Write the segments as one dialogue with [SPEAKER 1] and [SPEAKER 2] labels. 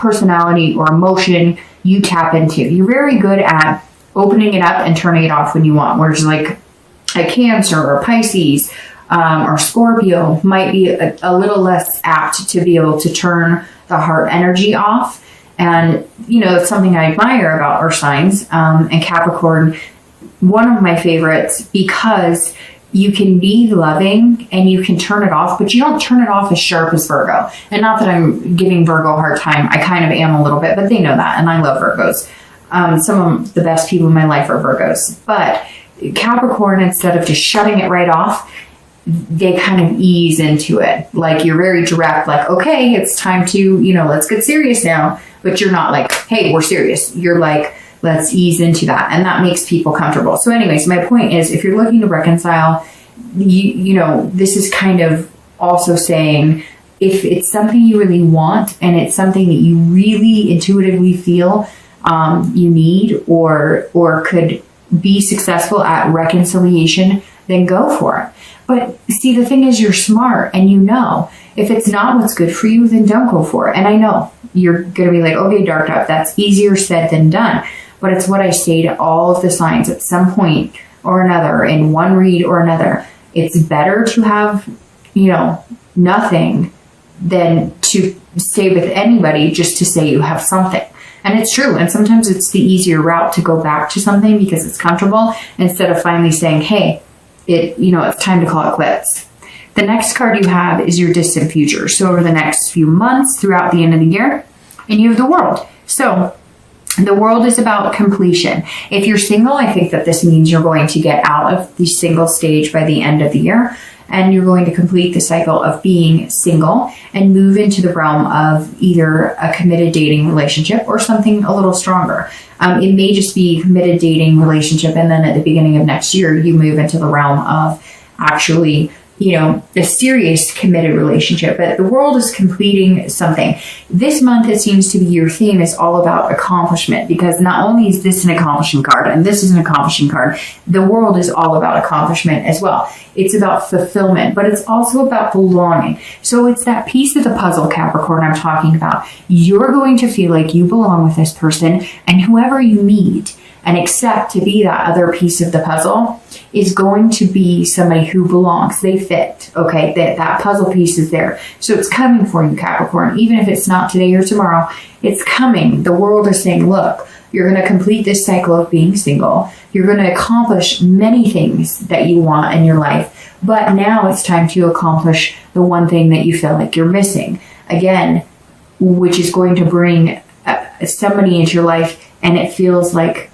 [SPEAKER 1] personality or emotion you tap into. You're very good at opening it up and turning it off when you want. Whereas like a Cancer or Pisces or Scorpio might be a little less apt to be able to turn the heart energy off. And, you know, it's something I admire about our signs. And Capricorn, one of my favorites, because you can be loving and you can turn it off, but you don't turn it off as sharp as Virgo. And not that I'm giving Virgo a hard time. I kind of am a little bit, but they know that. And I love Virgos. Some of the best people in my life are Virgos. But Capricorn, instead of just shutting it right off, they kind of ease into it. Like you're very direct, like, okay, it's time to, you know, let's get serious now. But you're not like, hey, we're serious. You're like, let's ease into that. And that makes people comfortable. So anyways, my point is, if you're looking to reconcile, you know, this is kind of also saying, if it's something you really want and it's something that you really intuitively feel you need or could be successful at reconciliation, then go for it. But see, the thing is, you're smart and you know, if it's not what's good for you, then don't go for it. And I know you're going to be like, okay, Dark Top, that's easier said than done. But it's what I say to all of the signs at some point or another, in one read or another. It's better to have, you know, nothing than to stay with anybody just to say you have something. And it's true. And sometimes it's the easier route to go back to something because it's comfortable, instead of finally saying, hey, it's time to call it quits. The next card you have is your distant future. So over the next few months throughout the end of the year, and you have the World. So the World is about completion. If you're single, I think that this means you're going to get out of the single stage by the end of the year, and you're going to complete the cycle of being single and move into the realm of either a committed dating relationship or something a little stronger. It may just be committed dating relationship, and then at the beginning of next year, you move into the realm of actually, you know, a serious committed relationship. But the World is completing something. This month, it seems to be, your theme is all about accomplishment, because not only is this an accomplishing card and this is an accomplishing card, the World is all about accomplishment as well. It's about fulfillment, but it's also about belonging. So it's that piece of the puzzle, Capricorn, I'm talking about. You're going to feel like you belong with this person, and whoever you meet and accept to be that other piece of the puzzle is going to be somebody who belongs. They fit, okay? That puzzle piece is there. So it's coming for you, Capricorn. Even if it's not today or tomorrow, it's coming. The World is saying, look, you're going to complete this cycle of being single. You're going to accomplish many things that you want in your life. But now it's time to accomplish the one thing that you feel like you're missing. Again, which is going to bring somebody into your life, and it feels like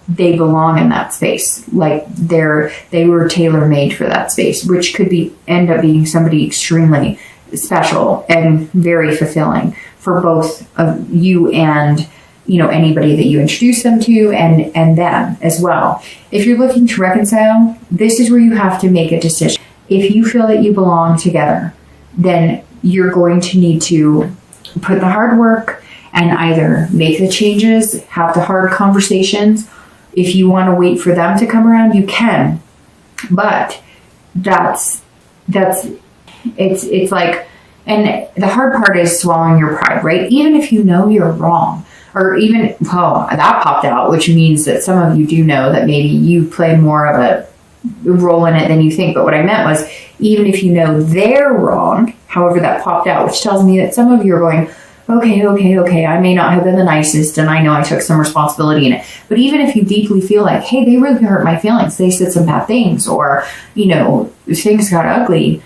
[SPEAKER 1] they belong in that space, like they were tailor-made for that space, which could end up being somebody extremely special and very fulfilling for both of you and, you know, anybody that you introduce them to, and them as well. If you're looking to reconcile, this is where you have to make a decision. If you feel that you belong together, then you're going to need to put the hard work and either make the changes, have the hard conversations. If you want to wait for them to come around, you can. But it's like, and the hard part is swallowing your pride, right? Even if you know you're wrong, or even, well, that popped out, which means that some of you do know that maybe you play more of a role in it than you think. But what I meant was, even if you know they're wrong, however that popped out, which tells me that some of you are going, okay, I may not have been the nicest, and I know I took some responsibility in it. But even if you deeply feel like, hey, they really hurt my feelings, they said some bad things, or, you know, things got ugly,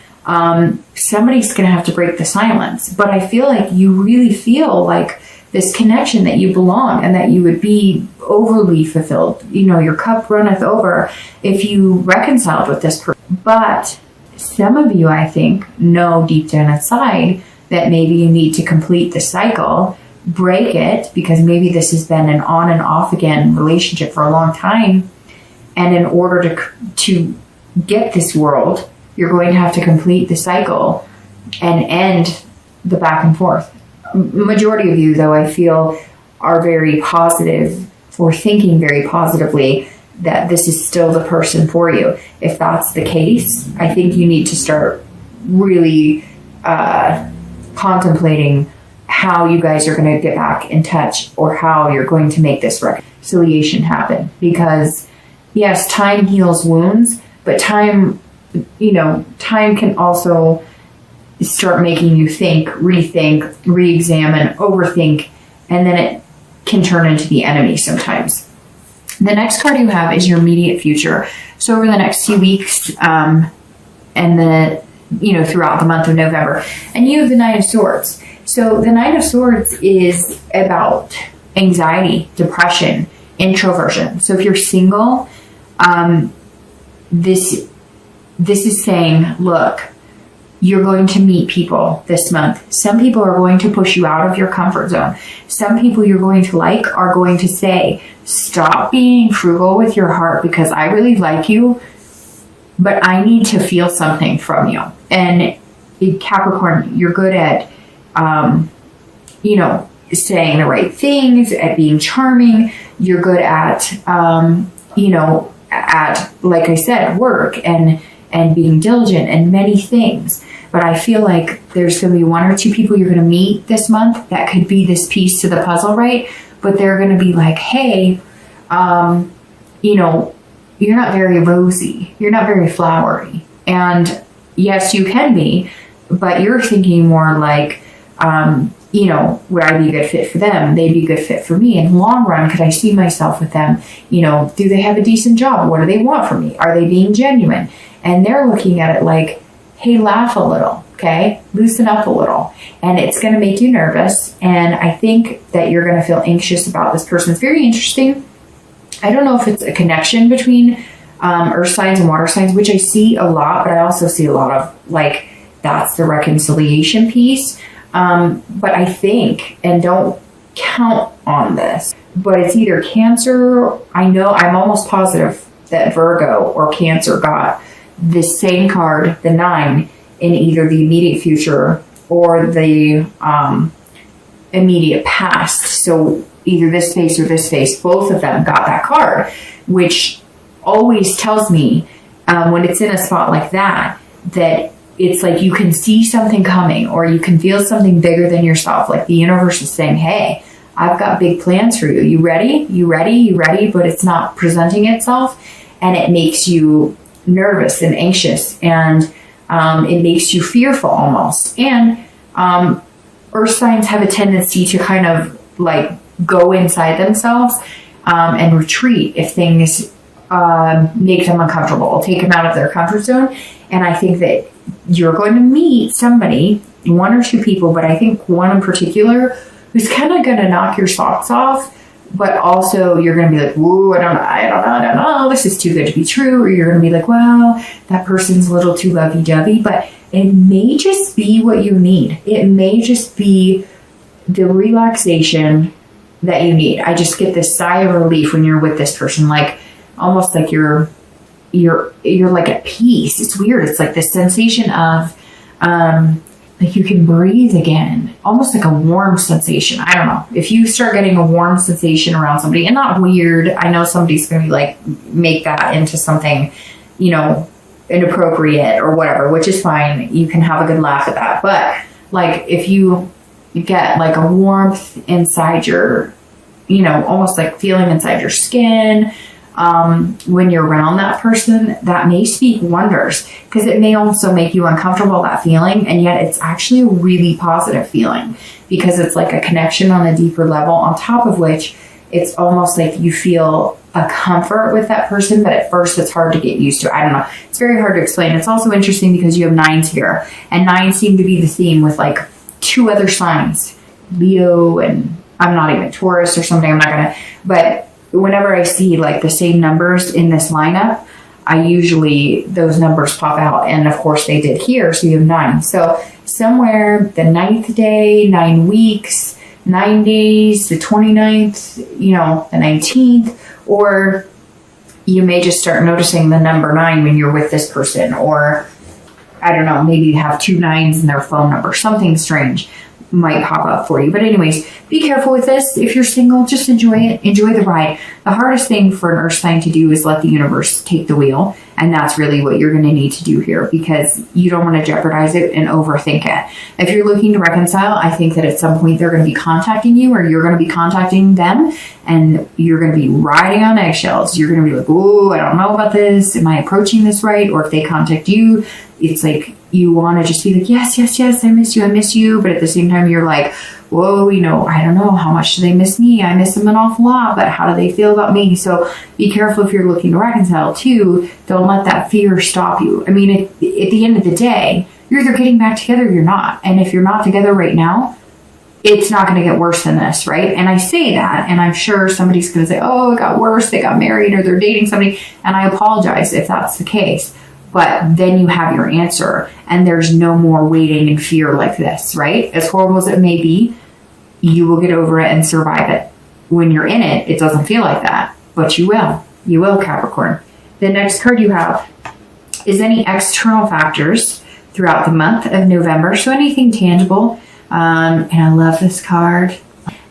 [SPEAKER 1] somebody's going to have to break the silence. But I feel like you really feel like this connection, that you belong and that you would be overly fulfilled. You know, your cup runneth over if you reconciled with this person. But some of you, I think, know deep down inside that maybe you need to complete the cycle, break it, because maybe this has been an on and off again relationship for a long time. And in order to get this World, you're going to have to complete the cycle and end the back and forth. Majority of you, though, I feel, are very positive, or thinking very positively, that this is still the person for you. If that's the case, I think you need to start really contemplating how you guys are going to get back in touch or how you're going to make this reconciliation happen. Because yes, time heals wounds, but time can also start making you think, rethink, re-examine, overthink, and then it can turn into the enemy sometimes. The next card you have is your immediate future. So over the next few weeks, and then, throughout the month of November, and you have the Nine of Swords. So the Nine of Swords is about anxiety, depression, introversion. So if you're single, this is saying, look, you're going to meet people this month. Some people are going to push you out of your comfort zone. Some people you're going to like are going to say, stop being frugal with your heart because I really like you, but I need to feel something from you. And Capricorn, you're good at, saying the right things, at being charming. You're good at, like I said, work and being diligent and many things. But I feel like there's going to be one or two people you're going to meet this month that could be this piece to the puzzle, right? But they're going to be like, hey, you're not very rosy. You're not very flowery. And yes, you can be, but you're thinking more like, would I be a good fit for them? They'd be a good fit for me. In the long run, could I see myself with them? Do they have a decent job? What do they want from me? Are they being genuine? And they're looking at it like, hey, laugh a little, okay? Loosen up a little. And it's going to make you nervous. And I think that you're going to feel anxious about this person. It's very interesting. I don't know if it's a connection between earth signs and water signs, which I see a lot, but I also see a lot of like, that's the reconciliation piece. But I think, and don't count on this, but it's either Cancer. I'm almost positive that Virgo or Cancer got the same card, the 9, in either the immediate future or the immediate past. So either this face or this face, both of them got that card, which always tells me when it's in a spot like that it's like you can see something coming or you can feel something bigger than yourself. Like the universe is saying, hey, I've got big plans for you. You ready? You ready? You ready? But it's not presenting itself, and it makes you nervous and anxious, and it makes you fearful almost. And earth signs have a tendency to kind of like go inside themselves and retreat if things make them uncomfortable. It'll take them out of their comfort zone. And I think that you're going to meet somebody, one or two people, but I think one in particular who's kind of going to knock your socks off. But also you're going to be like, whoa, I don't know, this is too good to be true. Or you're going to be like, well, that person's a little too lovey-dovey. But it may just be what you need. It may just be the relaxation that you need. I just get this sigh of relief when you're with this person, like almost like you're like at peace. It's weird. It's like this sensation of like you can breathe again, almost like a warm sensation. I don't know. If you start getting a warm sensation around somebody, and not weird, I know somebody's going to be like, make that into something, inappropriate or whatever, which is fine. You can have a good laugh at that. But like if you get like a warmth inside your, almost like feeling inside your skin, when you're around that person, that may speak wonders, because it may also make you uncomfortable, that feeling, and yet it's actually a really positive feeling because it's like a connection on a deeper level, on top of which it's almost like you feel a comfort with that person, but at first it's hard to get used to. I don't know. It's very hard to explain. It's also interesting because you have 9s here, and 9s seem to be the theme with like 2 other signs, Leo, and I'm not even Taurus or something. I'm not going to, but whenever I see like the same numbers in this lineup, those numbers pop out. And of course they did here. So you have 9. So somewhere the 9th day, 9 weeks, 9 days, the 29th, the 19th, or you may just start noticing the number 9 when you're with this person, or I don't know, maybe you have 2 9s in their phone number, something strange might pop up for you. But anyways, be careful with this. If you're single, just enjoy it. Enjoy the ride. The hardest thing for an earth sign to do is let the universe take the wheel. And that's really what you're going to need to do here, because you don't want to jeopardize it and overthink it. If you're looking to reconcile, I think that at some point they're going to be contacting you, or you're going to be contacting them, and you're going to be riding on eggshells. You're going to be like, oh, I don't know about this. Am I approaching this right? Or if they contact you, it's like you want to just be like, yes, yes, yes, I miss you. But at the same time, you're like, whoa, I don't know, how much do they miss me? I miss them an awful lot, but how do they feel about me? So be careful if you're looking to reconcile too. Don't let that fear stop you. I mean, at the end of the day, you're either getting back together or you're not. And if you're not together right now, it's not going to get worse than this, right? And I say that, and I'm sure somebody's going to say, oh, it got worse, they got married, or they're dating somebody. And I apologize if that's the case. But then you have your answer, and there's no more waiting in fear like this, right? As horrible as it may be, you will get over it and survive it. When you're in it, it doesn't feel like that, but you will. You will, Capricorn. The next card you have is any external factors throughout the month of November. So anything tangible, and I love this card.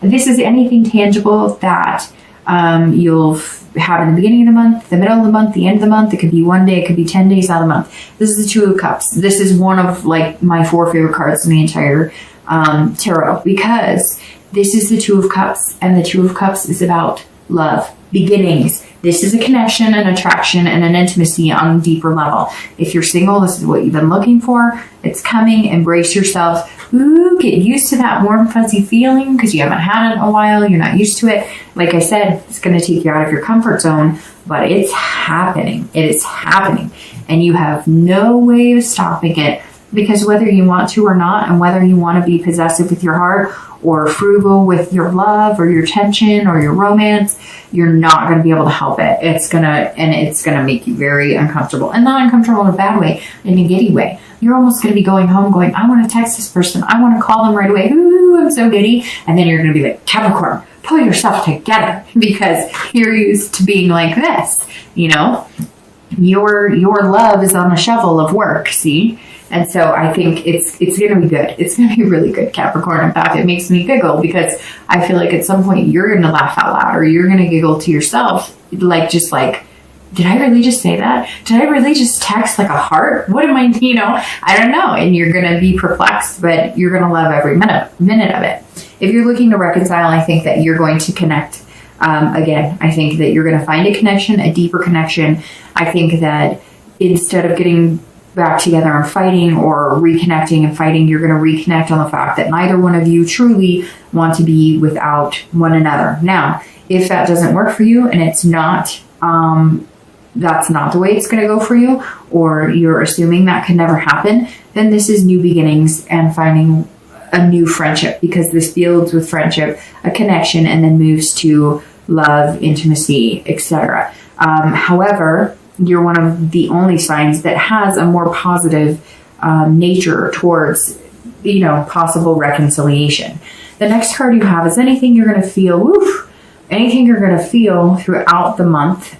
[SPEAKER 1] This is anything tangible that you'll have in the beginning of the month, the middle of the month, the end of the month. It could be one day, it could be 10 days out of the month. This is the Two of Cups. This is one of like my 4 favorite cards in the entire tarot, because this is the Two of Cups, and the Two of Cups is about love, beginnings. This is a connection, an attraction, and an intimacy on a deeper level. If you're single, this is what you've been looking for. It's coming. Embrace yourself. Ooh, get used to that warm, fuzzy feeling, because you haven't had it in a while. You're not used to it. Like I said, it's going to take you out of your comfort zone, but it's happening. It is happening, and you have no way of stopping it, because whether you want to or not, and whether you want to be possessive with your heart or frugal with your love or your tension or your romance, you're not going to be able to help it. It's going to make you very uncomfortable, and not uncomfortable in a bad way, in a giddy way. You're almost going to be going home going, I want to text this person. I want to call them right away. Ooh, I'm so giddy. And then you're going to be like, Capricorn, pull yourself together, because you're used to being like this, your love is on a shovel of work, see? And so I think it's going to be good. It's going to be really good, Capricorn. In fact, it makes me giggle, because I feel like at some point you're going to laugh out loud, or you're going to giggle to yourself, like, did I really just say that? Did I really just text like a heart? What am I, I don't know. And you're going to be perplexed, but you're going to love every minute of it. If you're looking to reconcile, I think that you're going to connect. Again, I think that you're going to find a connection, a deeper connection. I think that instead of getting back together and fighting, or reconnecting and fighting, you're going to reconnect on the fact that neither one of you truly want to be without one another. Now, if that doesn't work for you, and it's not, that's not the way it's going to go for you, or you're assuming that can never happen, then this is new beginnings and finding a new friendship, because this builds with friendship, a connection, and then moves to love, intimacy, etc. However, you're one of the only signs that has a more positive nature towards, possible reconciliation. The next card you have is anything you're going to feel, anything you're going to feel throughout the month,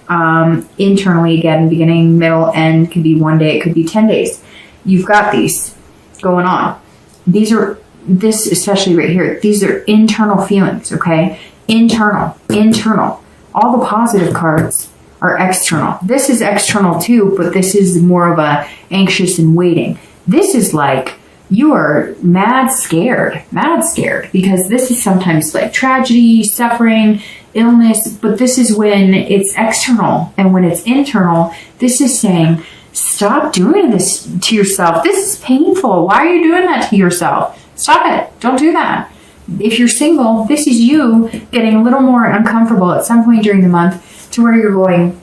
[SPEAKER 1] internally, again, beginning, middle, end. Could be one day, it could be 10 days. You've got these going on. This especially right here, these are internal feelings, okay? Internal. All the positive cards are external. This is external too, but this is more of a anxious and waiting. This is like you are mad scared, because this is sometimes like tragedy, suffering, illness, but this is when it's external. And when it's internal, this is saying, stop doing this to yourself. This is painful. Why are you doing that to yourself? Stop it. Don't do that. If you're single, this is you getting a little more uncomfortable at some point during the month, to where you're going,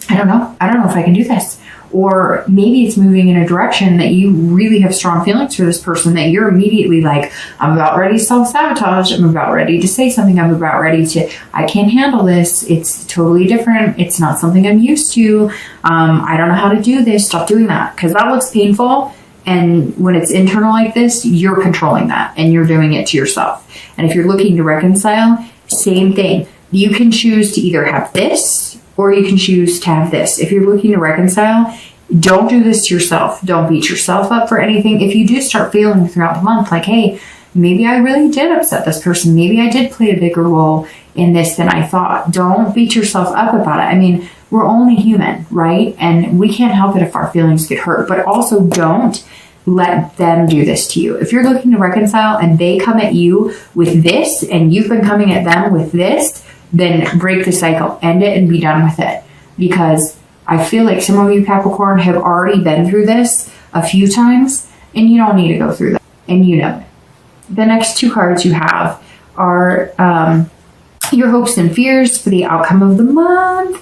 [SPEAKER 1] I don't know if I can do this. Or maybe it's moving in a direction that you really have strong feelings for this person, that you're immediately like, I'm about ready to self-sabotage. I'm about ready to say something. I'm about ready to, I can't handle this. It's totally different. It's not something I'm used to. I don't know how to do this. Stop doing that, because that looks painful. And when it's internal like this, you're controlling that, and you're doing it to yourself. And if you're looking to reconcile, same thing. You can choose to either have this, or you can choose to have this. If you're looking to reconcile, don't do this to yourself. Don't beat yourself up for anything. If you do start feeling throughout the month like, hey, maybe I really did upset this person. Maybe I did play a bigger role in this than I thought. Don't beat yourself up about it. I mean, we're only human, right? And we can't help it if our feelings get hurt, but also don't let them do this to you. If you're looking to reconcile and they come at you with this and you've been coming at them with this, then break the cycle, end it, and be done with it. Because I feel like some of you Capricorn have already been through this a few times and you don't need to go through that. And you know it. The next two cards you have are your hopes and fears for the outcome of the month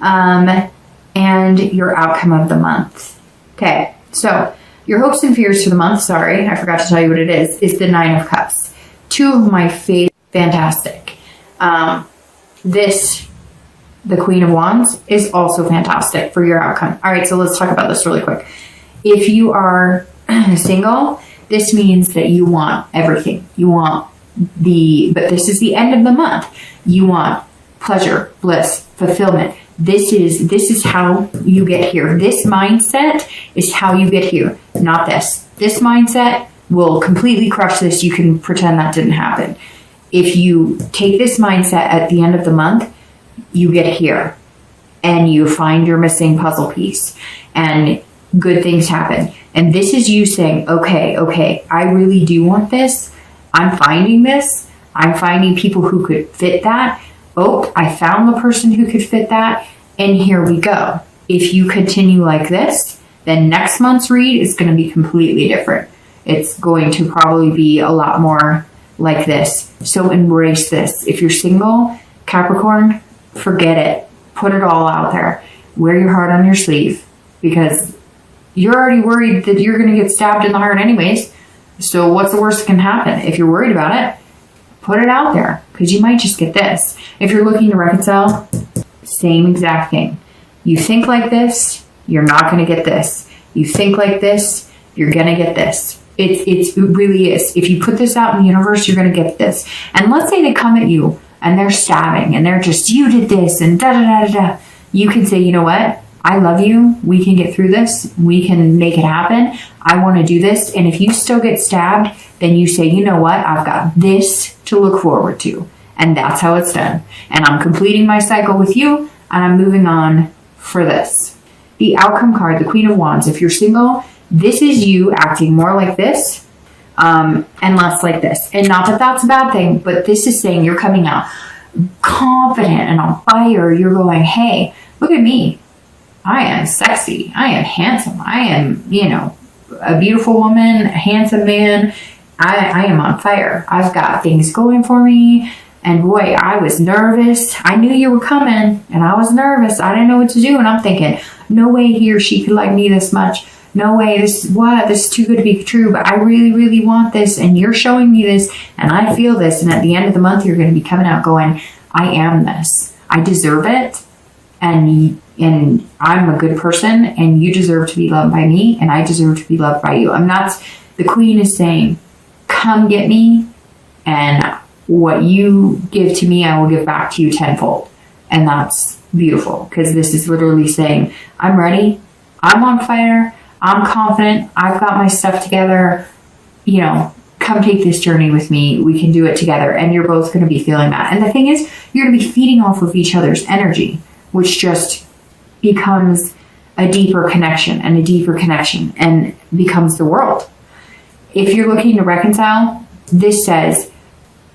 [SPEAKER 1] and your outcome of the month. Okay, so your hopes and fears for the month, sorry, I forgot to tell you what it is the Nine of Cups. Two of my favorite, fantastic. The Queen of Wands is also fantastic for your outcome. All right, so let's talk about this really quick. If you are single, this means that you want everything. You want but this is the end of the month. You want pleasure, bliss, fulfillment. This is how you get here. This mindset is how you get here, not this. This mindset will completely crush this. You can pretend that didn't happen. If you take this mindset at the end of the month, you get here and you find your missing puzzle piece and good things happen. And this is you saying, okay, I really do want this. I'm finding this. I'm finding people who could fit that. Oh, I found the person who could fit that. And here we go. If you continue like this, then next month's read is going to be completely different. It's going to probably be a lot more like this. So embrace this. If you're single, Capricorn, forget it. Put it all out there. Wear your heart on your sleeve because you're already worried that you're going to get stabbed in the heart anyways. So what's the worst that can happen? If you're worried about it, put it out there because you might just get this. If you're looking to reconcile, same exact thing. You think like this, you're not going to get this. You think like this, you're going to get this. It really is. If you put this out in the universe, you're going to get this. And let's say they come at you and they're stabbing and they're just, you did this and da-da-da-da-da. You can say, you know what? I love you. We can get through this. We can make it happen. I want to do this. And if you still get stabbed, then you say, you know what? I've got this to look forward to. And that's how it's done. And I'm completing my cycle with you and I'm moving on for this. The outcome card, the Queen of Wands. If you're single, this is you acting more like this and less like this. And not that that's a bad thing, but this is saying you're coming out confident and on fire. You're going, hey, look at me. I am sexy. I am handsome. I am, a beautiful woman, a handsome man. I am on fire. I've got things going for me. And boy, I was nervous. I knew you were coming and I was nervous. I didn't know what to do. And I'm thinking, no way he or she could like me this much. No way. This is too good to be true. But I really, really want this. And you're showing me this and I feel this. And at the end of the month, you're going to be coming out going, I am this. I deserve it. And I'm a good person and you deserve to be loved by me and I deserve to be loved by you. And that's, the Queen is saying, come get me and what you give to me, I will give back to you tenfold. And that's beautiful because this is literally saying, I'm ready. I'm on fire. I'm confident. I've got my stuff together. Come take this journey with me. We can do it together. And you're both going to be feeling that. And the thing is, you're going to be feeding off of each other's energy, which just becomes a deeper connection and becomes the world. If you're looking to reconcile, this says,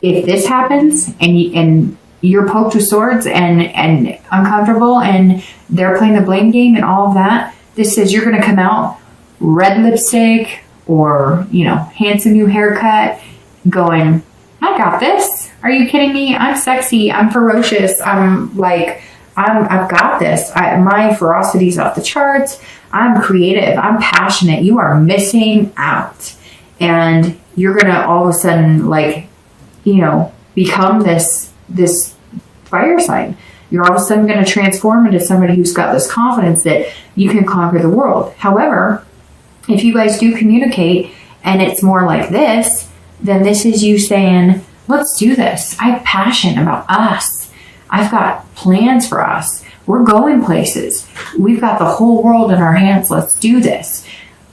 [SPEAKER 1] if this happens and you're poked with swords and uncomfortable and they're playing the blame game and all of that, this says you're going to come out red lipstick or, handsome new haircut going, I got this. Are you kidding me? I'm sexy. I'm ferocious. I've got this. My ferocity's off the charts. I'm creative. I'm passionate. You are missing out. And you're going to all of a sudden, become this fire sign. You're all of a sudden going to transform into somebody who's got this confidence that you can conquer the world. However, if you guys do communicate and it's more like this, then this is you saying, let's do this. I have passion about us. I've got plans for us. We're going places. We've got the whole world in our hands. Let's do this.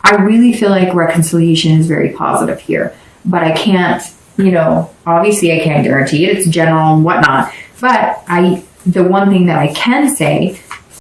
[SPEAKER 1] I really feel like reconciliation is very positive here. but I can't, you know, obviously I can't guarantee it. It's general and whatnot. But the one thing that I can say